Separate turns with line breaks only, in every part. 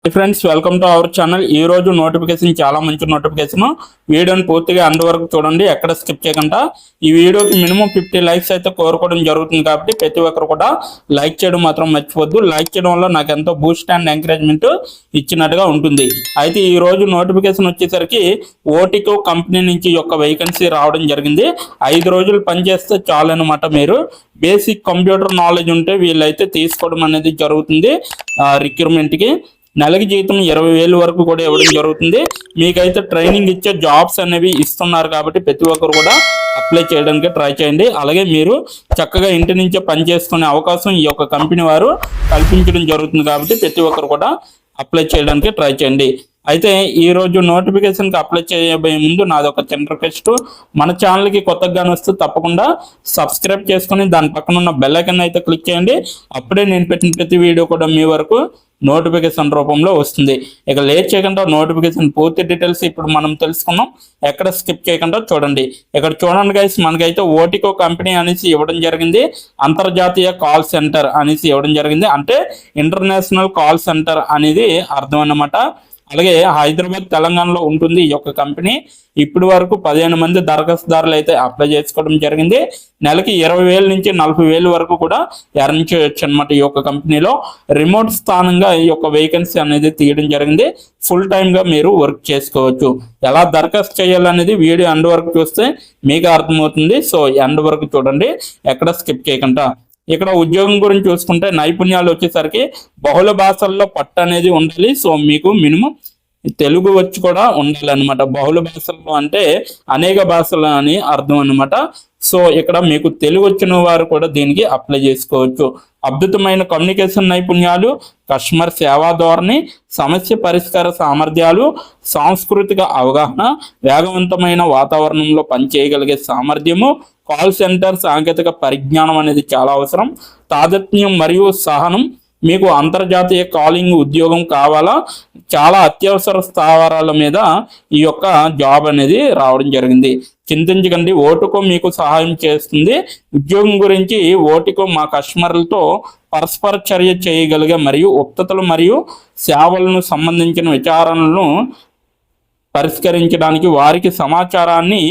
Friends, welcome to our channel. ఈ రోజు notification చాలా మంచి నోటిఫికేషన్. వీడియోని పూర్తిగా అండ్ వరకు చూడండి, ఎక్కడ స్కిప్ చేయకుండా. ఈ వీడియోకి మినిమం 50 లైక్స్ అయితే కోరుకోవడం జరుగుతుంది కాబట్టి ప్రతి ఒక్కరు కూడా లైక్ చేయడం మాత్రం మర్చిపోద్దు. లైక్ చేయడం వల్ల నాకు ఎంతో బూస్ట్ అండ్ ఎంకరేజ్మెంట్ ఇచ్చినట్టుగా ఉంటుంది. అయితే ఈ రోజు నోటిఫికేషన్ వచ్చేసరికి ఓటికో కంపెనీ నుంచి యొక్క వేకెన్సీ రావడం జరిగింది. 5 రోజులు పనిచేస్తే చాలు అనమాట. మీరు బేసిక్ కంప్యూటర్ నాలెడ్జ్ ఉంటే వీళ్ళైతే తీసుకోవడం అనేది జరుగుతుంది. రిక్రూట్మెంట్కి నెలకి జీతం 20,000 వరకు కూడా ఇవ్వడం జరుగుతుంది. మీకైతే ట్రైనింగ్ ఇచ్చే జాబ్స్ అనేవి ఇస్తున్నారు కాబట్టి ప్రతి ఒక్కరు కూడా అప్లై చేయడానికి ట్రై చేయండి. అలాగే మీరు చక్కగా ఇంటి నుంచే పని చేసుకునే అవకాశం ఈ యొక్క కంపెనీ వారు కల్పించడం జరుగుతుంది కాబట్టి ప్రతి ఒక్కరు కూడా అప్లై చేయడానికి ట్రై చేయండి. అయితే ఈ రోజు నోటిఫికేషన్కి అప్లై చేయబోయే ముందు నాది ఒక చిన్న రిక్వెస్ట్. మన ఛానల్కి కొత్తగా వస్తే తప్పకుండా సబ్స్క్రైబ్ చేసుకుని దాని పక్కన ఉన్న బెల్ ఐకాన్ అయితే క్లిక్ చేయండి. అప్పుడే నేను పెట్టిన ప్రతి వీడియో కూడా మీ వరకు నోటిఫికేషన్ రూపంలో వస్తుంది. ఇక లేట్ చేయకుండా నోటిఫికేషన్ పూర్తి డీటెయిల్స్ ఇప్పుడు మనం తెలుసుకున్నాం. ఎక్కడ స్కిప్ చేయకుండా చూడండి. ఇక్కడ చూడండి గైస్, మనకైతే ఓటికో కంపెనీ అనేసి ఇవ్వడం జరిగింది. అంతర్జాతీయ కాల్ సెంటర్ అనేసి ఇవ్వడం జరిగింది. అంటే ఇంటర్నేషనల్ కాల్ సెంటర్ అనేది అర్థం అన్నమాట. అలాగే హైదరాబాద్, తెలంగాణలో ఉంటుంది ఈ యొక్క కంపెనీ. ఇప్పటి వరకు 15 మంది దరఖాస్తుదారులు అయితే అప్లై చేసుకోవడం జరిగింది. నెలకి 20,000 నుంచి 40,000 వరకు కూడా ఎర్న్ చేయొచ్చు అనమాట. ఈ యొక్క కంపెనీలో రిమోట్ స్థానంగా ఈ యొక్క వేకెన్సీ అనేది తీయడం జరిగింది. ఫుల్ టైమ్గా మీరు వర్క్ చేసుకోవచ్చు. ఎలా దరఖాస్తు చేయాలనేది వీడియో ఎండ్ వరకు చూస్తే మీకు అర్థమవుతుంది. సో ఎండ్ వరకు చూడండి, ఎక్కడ స్కిప్ చేయకుండా. ఇక్కడ ఉద్యోగం గురించి చూసుకుంటే నైపుణ్యాలు వచ్చేసరికి బహుళ భాషల్లో పట్టు అనేది ఉండాలి. సో మీకు మినిమం తెలుగు వచ్చి కూడా ఉండాలన్నమాట. బహుళ భాషల్లో అంటే అనేక భాషలు అని అర్థం అనమాట. సో ఇక్కడ మీకు తెలుగు వచ్చిన వారు కూడా దీనికి అప్లై చేసుకోవచ్చు. అద్భుతమైన కమ్యూనికేషన్ నైపుణ్యాలు, కస్టమర్ సేవా ధోరణి, సమస్య పరిష్కార సామర్థ్యాలు, సాంస్కృతిక అవగాహన, వేగవంతమైన వాతావరణంలో పనిచేయగలిగే సామర్థ్యము, కాల్ సెంటర్ సాంకేతిక పరిజ్ఞానం అనేది చాలా అవసరం. తాదాత్మ్యం మరియు సహనం. మీకు అంతర్జాతీయ కాలింగ్ ఉద్యోగం కావాలా? చాలా అత్యవసర స్థావరాల మీద ఈ యొక్క జాబ్ అనేది రావడం జరిగింది. చింతించకండి, ఓటికో మీకు సహాయం చేస్తుంది. ఉద్యోగం గురించి ఓటికో మా కస్టమర్లతో పరస్పర చర్య చేయగలిగే మరియు ఉత్పత్తులు మరియు సేవలను సంబంధించిన విచారణలను పరిష్కరించడానికి వారికి సమాచారాన్ని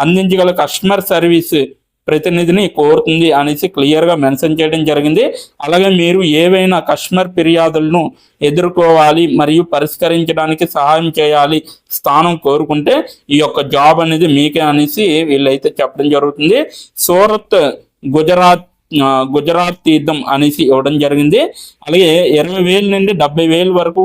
అందించగల కస్టమర్ సర్వీస్ ప్రతినిధిని కోరుతుంది అనేసి క్లియర్గా మెన్షన్ చేయడం జరిగింది. అలాగే మీరు ఏవైనా కస్టమర్ ఫిర్యాదులను ఎదుర్కోవాలి మరియు పరిష్కరించడానికి సహాయం చేయాలి స్థానం కోరుకుంటే ఈ యొక్క జాబ్ అనేది మీకే అనేసి వీళ్ళైతే చెప్పడం జరుగుతుంది. సూరత్, గుజరాత్ తీర్థం అనేసి ఇవ్వడం జరిగింది. అలాగే 20,000 నుండి 70,000 వరకు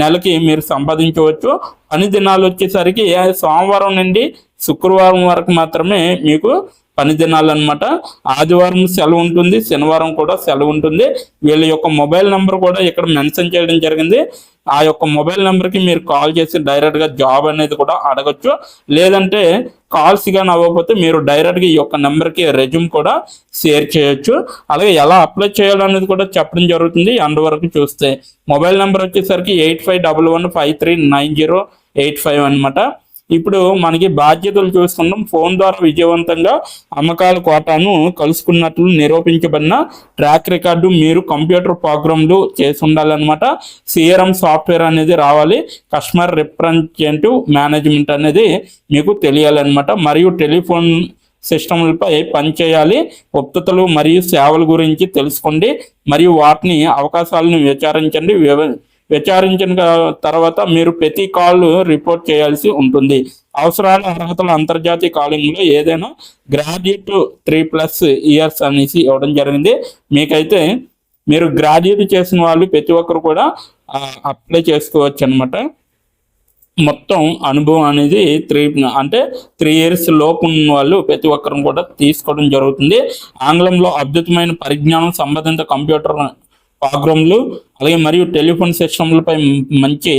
నెలకి మీరు సంపాదించవచ్చు. పని దినాలు వచ్చేసరికి సోమవారం నుండి శుక్రవారం వరకు మాత్రమే మీకు పని దినాలు అనమాట. ఆదివారం సెలవు ఉంటుంది, శనివారం కూడా సెలవు ఉంటుంది. వీళ్ళ యొక్క మొబైల్ నెంబర్ కూడా ఇక్కడ మెన్షన్ చేయడం జరిగింది. ఆ యొక్క మొబైల్ నెంబర్కి మీరు కాల్ చేసి డైరెక్ట్గా జాబ్ అనేది కూడా అడగచ్చు. లేదంటే కాల్స్ కానీ అవ్వకపోతే మీరు డైరెక్ట్గా ఈ యొక్క నెంబర్కి రెజ్యూమ్ కూడా షేర్ చేయొచ్చు. అలాగే ఎలా అప్లై చేయాలనేది కూడా చెప్పడం జరుగుతుంది. అండ్ వరకు చూస్తే మొబైల్ నెంబర్ వచ్చేసరికి 8511539085 అనమాట. ఇప్పుడు మనకి బాధ్యతలు చూసుకుందాం. ఫోన్ ద్వారా విజయవంతంగా అమ్మకాల కోటాను కలుసుకున్నట్లు నిరూపించబడిన ట్రాక్ రికార్డు మీరు కంప్యూటర్ ప్రోగ్రాంలు చేసి ఉండాలన్నమాట. సిఆర్ఎం సాఫ్ట్వేర్ అనేది రావాలి. కస్టమర్ రిప్రజెంటేటివ్ మేనేజ్మెంట్ అనేది మీకు తెలియాలన్నమాట. మరియు టెలిఫోన్ సిస్టమ్లపై పనిచేయాలి. ఉత్పత్తులు మరియు సేవల గురించి తెలుసుకోండి మరియు వాటిని అవకాశాలను విచారించిన తర్వాత మీరు ప్రతి కాల్ రిపోర్ట్ చేయాల్సి ఉంటుంది. అవసరాలు, అర్హతలు అంతర్జాతీయ కాలింగ్లో ఏదైనా గ్రాడ్యుయేట్ 3+ ఇయర్స్ అనేసి ఇవ్వడం జరిగింది. మీకైతే మీరు గ్రాడ్యుయేట్ చేసిన వాళ్ళు ప్రతి ఒక్కరు కూడా అప్లై చేసుకోవచ్చు అనమాట. మొత్తం అనుభవం అనేది 3 ఇయర్స్ లోపు ఉన్న వాళ్ళు ప్రతి ఒక్కరిని కూడా తీసుకోవడం జరుగుతుంది. ఆంగ్లంలో అద్భుతమైన పరిజ్ఞానం, సంబంధిత కంప్యూటర్ ప్రోగ్రాంలు అలాగే మరియు టెలిఫోన్ సిస్టమ్లపై మంచి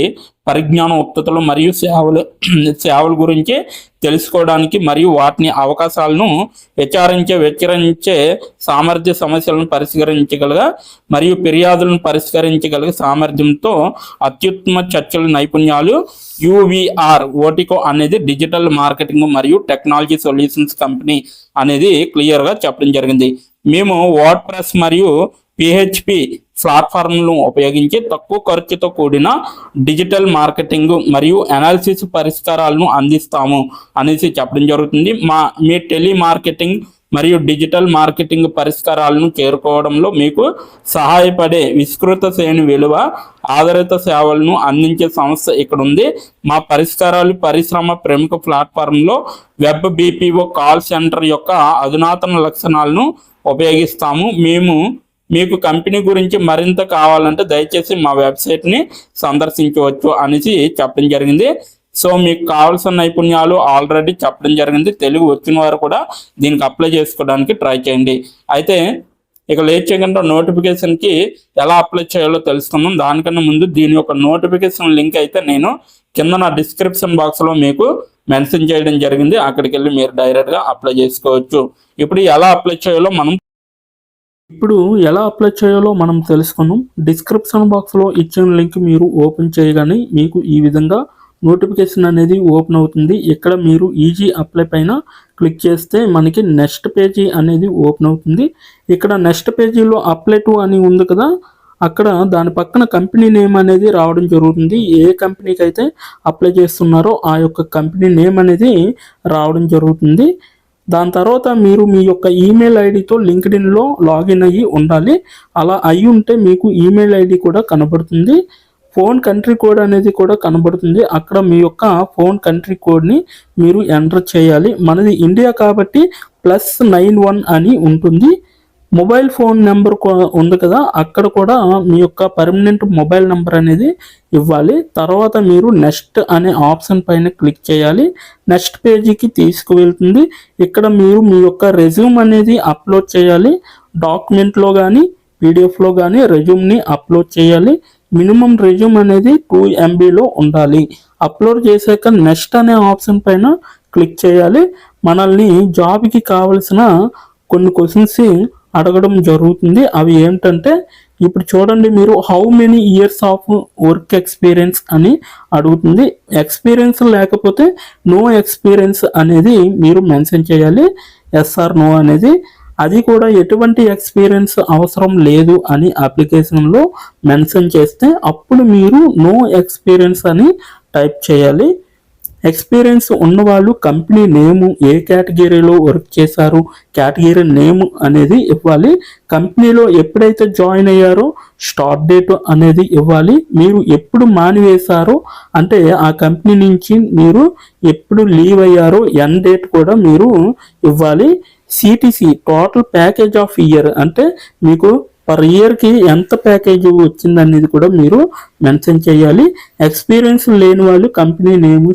పరిజ్ఞానం, ఉత్పత్తులు మరియు సేవల గురించి తెలుసుకోవడానికి మరియు వాటిని అవకాశాలను విచారించే సామర్థ్య, సమస్యలను పరిష్కరించగలగ మరియు ఫిర్యాదులను పరిష్కరించగలిగే సామర్థ్యంతో అత్యుత్తమ చర్చల నైపుణ్యాలు. యూవీఆర్ ఓటికో అనేది డిజిటల్ మార్కెటింగ్ మరియు టెక్నాలజీ సొల్యూషన్స్ కంపెనీ అనేది క్లియర్గా చెప్పడం జరిగింది. మేము వర్డ్ ప్రెస్ మరియు PHP ప్లాట్ఫామ్లను ఉపయోగించి తక్కువ ఖర్చుతో కూడిన డిజిటల్ మార్కెటింగ్ మరియు అనాలిసిస్ పరిష్కారాలను అందిస్తాము అనేసి చెప్పడం జరుగుతుంది. మీ టెలిమార్కెటింగ్ మరియు డిజిటల్ మార్కెటింగ్ పరిష్కారాలను చేరుకోవడంలో మీకు సహాయపడే విస్తృత శ్రేణి విలువ ఆధారిత సేవలను అందించే సంస్థ ఇక్కడ ఉంది. మా పరిష్కారాలు పరిశ్రమ ప్రముఖ ప్లాట్ఫామ్లో వెబ్ బీపీఓ కాల్ సెంటర్ యొక్క అధునాతన లక్షణాలను ఉపయోగిస్తాము. మీకు కంపెనీ గురించి మరింత కావాలంటే దయచేసి మా వెబ్సైట్ని సందర్శించవచ్చు అనేసి చెప్పడం జరిగింది. సో మీకు కావాల్సిన నైపుణ్యాలు ఆల్రెడీ చెప్పడం జరిగింది. తెలుగు వచ్చిన వారు కూడా దీనికి అప్లై చేసుకోవడానికి ట్రై చేయండి. అయితే ఇక లేట్ చేయకుండా నోటిఫికేషన్కి ఎలా అప్లై చేయాలో తెలుసుకుందాం. దానికన్నా ముందు దీని యొక్క నోటిఫికేషన్ లింక్ అయితే నేను కింద నా డిస్క్రిప్షన్ బాక్స్లో మీకు మెన్షన్ చేయడం జరిగింది. అక్కడికి వెళ్ళి మీరు డైరెక్ట్గా అప్లై చేసుకోవచ్చు. ఇప్పుడు ఎలా అప్లై చేయాలో మనం తెలుసుకున్నాం. డిస్క్రిప్షన్ బాక్స్లో ఇచ్చిన లింక్ మీరు ఓపెన్ చేయగానే మీకు ఈ విధంగా నోటిఫికేషన్ అనేది ఓపెన్ అవుతుంది. ఇక్కడ మీరు ఈజీ అప్లై పైన క్లిక్ చేస్తే మనకి నెక్స్ట్ పేజీ అనేది ఓపెన్ అవుతుంది. ఇక్కడ నెక్స్ట్ పేజీలో అప్లై టు అని ఉంది కదా, అక్కడ దాని పక్కన కంపెనీ నేమ్ అనేది రావడం జరుగుతుంది. ఏ కంపెనీకి అయితే అప్లై చేస్తున్నారో ఆ యొక్క కంపెనీ నేమ్ అనేది రావడం జరుగుతుంది. దాని తర్వాత మీరు మీ యొక్క ఈమెయిల్ ఐడితో లింక్డ్ఇన్లో లాగిన్ అయ్యి ఉండాలి. అలా అయ్యి ఉంటే మీకు ఈమెయిల్ ఐడి కూడా కనబడుతుంది. ఫోన్ కంట్రీ కోడ్ అనేది కూడా కనబడుతుంది. అక్కడ మీ యొక్క ఫోన్ కంట్రీ కోడ్ని మీరు ఎంటర్ చేయాలి. మనది ఇండియా కాబట్టి +91 అని ఉంటుంది. మొబైల్ ఫోన్ నెంబర్ ఉంది కదా, అక్కడ కూడా మీ యొక్క పర్మనెంట్ మొబైల్ నెంబర్ అనేది ఇవ్వాలి. తర్వాత మీరు నెక్స్ట్ అనే ఆప్షన్ పైన క్లిక్ చేయాలి. నెక్స్ట్ పేజీకి తీసుకువెళ్తుంది. ఇక్కడ మీరు మీ యొక్క రెజ్యూమ్ అనేది అప్లోడ్ చేయాలి. డాక్యుమెంట్లో కానీ పీడిఎఫ్లో కానీ రెజ్యూమ్ని అప్లోడ్ చేయాలి. మినిమం రెజ్యూమ్ అనేది 2 MBలో ఉండాలి. అప్లోడ్ చేశాక నెక్స్ట్ అనే ఆప్షన్ పైన క్లిక్ చేయాలి. మనల్ని జాబ్కి కావలసిన కొన్ని క్వశ్చన్స్ అడగడం జరుగుతుంది. అవి ఏంటంటే ఇప్పుడు చూడండి, మీరు how many years of work experience అని అడుగుతుంది. ఎక్స్పీరియన్స్ లేకపోతే నో ఎక్స్పీరియన్స్ అనేది మీరు మెన్షన్ చేయాలి. ఎస్ ఆర్ నో అనేది. అది కూడా ఎటువంటి ఎక్స్పీరియన్స్ అవసరం లేదు అని అప్లికేషన్లో మెన్షన్ చేస్తే అప్పుడు మీరు నో ఎక్స్పీరియన్స్ అని టైప్ చేయాలి. ఎక్స్పీరియన్స్ ఉన్నవాళ్ళు కంపెనీ నేము, ఏ కేటగిరీలో వర్క్ చేశారు, కేటగిరీ నేమ్ అనేది ఇవ్వాలి. కంపెనీలో ఎప్పుడైతే జాయిన్ అయ్యారో స్టార్ట్ డేట్ అనేది ఇవ్వాలి. మీరు ఎప్పుడు మానివేశారో అంటే ఆ కంపెనీ నుంచి మీరు ఎప్పుడు లీవ్ అయ్యారో ఎండ్ డేట్ కూడా మీరు ఇవ్వాలి. CTC total package of year అంటే మీకు పర్ ఇయర్కి ఎంత ప్యాకేజ్ వచ్చిందనేది కూడా మీరు మెన్షన్ చేయాలి. ఎక్స్పీరియన్స్ లేని వాళ్ళు company name,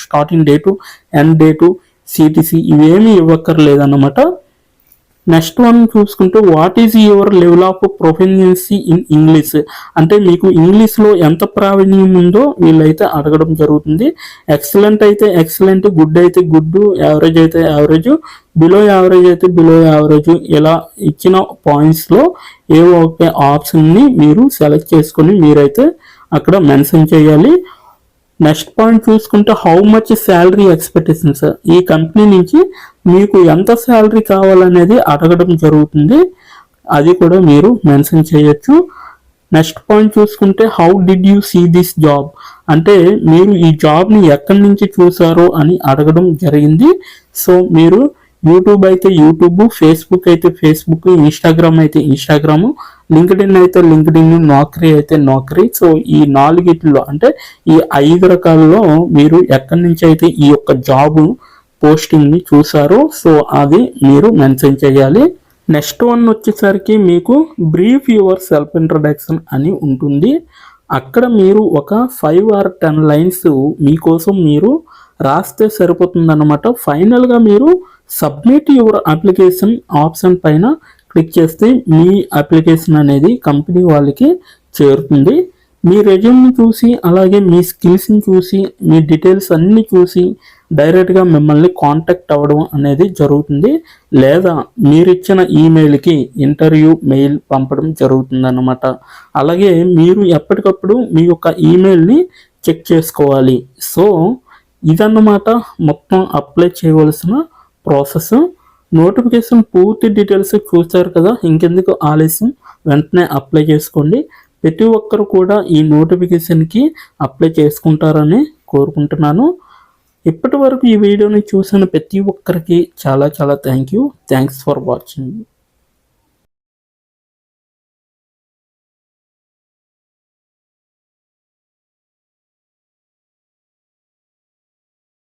starting date, end date, CTC ఇవేమీ ఇవ్వక్కర్లేదన్నమాట. నెక్స్ట్ వన్ చూసుకుంటే what is your level of proficiency in English అంటే మీకు ఇంగ్లీష్లో ఎంత ప్రావీణ్యం ఉందో వీళ్ళైతే అడగడం జరుగుతుంది. ఎక్సలెంట్ అయితే ఎక్సలెంట్, గుడ్ అయితే గుడ్, యావరేజ్ అయితే యావరేజ్, బిలో యావరేజ్ అయితే బిలో యావరేజ్, ఇలా ఇచ్చిన పాయింట్స్లో ఏవో ఒక ఆప్షన్ని మీరు సెలెక్ట్ చేసుకొని మీరైతే అక్కడ మెన్షన్ చేయాలి. నెక్స్ట్ పాయింట్ చూసుకుంటే హౌ మచ్ శాలరీ ఎక్స్పెక్టేషన్స్, ఈ కంపెనీ నుంచి మీకు ఎంత శాలరీ కావాలనేది అడగడం జరుగుతుంది. అది కూడా మీరు మెన్షన్ చేయొచ్చు. నెక్స్ట్ పాయింట్ చూసుకుంటే how did you see this job అంటే మీరు ఈ జాబ్ని ఎక్కడి నుంచి చూసారో అని అడగడం జరిగింది. సో మీరు యూట్యూబ్ అయితే యూట్యూబ్, ఫేస్బుక్ అయితే ఫేస్బుక్, ఇన్స్టాగ్రామ్ అయితే ఇన్స్టాగ్రామ్, లింక్డ్ఇన్ అయితే లింక్డ్ఇన్, నౌకరీ అయితే నౌకరీ. సో ఈ 4 అంటే ఈ 5 రకాలలో మీరు ఎక్కడి నుంచి అయితే ఈ యొక్క జాబ్ పోస్టింగ్ని చూసారో సో అది మీరు మెన్షన్ చేయాలి. నెక్స్ట్ వన్ వచ్చేసరికి మీకు బ్రీఫ్ యువర్ సెల్ఫ్ ఇంట్రడక్షన్ అని ఉంటుంది. అక్కడ మీరు ఒక 5 or 10 లైన్స్ మీకోసం మీరు రాస్తే సరిపోతుందన్నమాట. ఫైనల్గా మీరు సబ్మిట్ యువర్ అప్లికేషన్ ఆప్షన్ పైన క్లిక్ చేస్తే మీ అప్లికేషన్ అనేది కంపెనీ వాళ్ళకి చేరుతుంది. మీ రెజ్యూమ్ని చూసి అలాగే మీ స్కిల్స్ని చూసి మీ డీటెయిల్స్ అన్నీ చూసి డైరెక్ట్గా మిమ్మల్ని కాంటాక్ట్ అవ్వడం అనేది జరుగుతుంది. లేదా మీరిచ్చిన ఈమెయిల్కి ఇంటర్వ్యూ మెయిల్ పంపడం జరుగుతుంది అన్నమాట. అలాగే మీరు ఎప్పటికప్పుడు మీ యొక్క ఈమెయిల్ని చెక్ చేసుకోవాలి. సో ఇదన్నమాట మొత్తం అప్లై చేయవలసిన ప్రాసెస్. నోటిఫికేషన్ పూర్తి డీటెయిల్స్ చూస్తారు కదా, ఇంకెందుకు ఆలస్యం వెంటనే అప్లై చేసుకోండి. ప్రతి ఒక్కరు కూడా ఈ నోటిఫికేషన్కి అప్లై చేసుకుంటారని కోరుకుంటున్నాను. ఇప్పటి వరకు ఈ వీడియోని చూసిన ప్రతి ఒక్కరికి చాలా చాలా థ్యాంక్స్ ఫర్ వాచింగ్.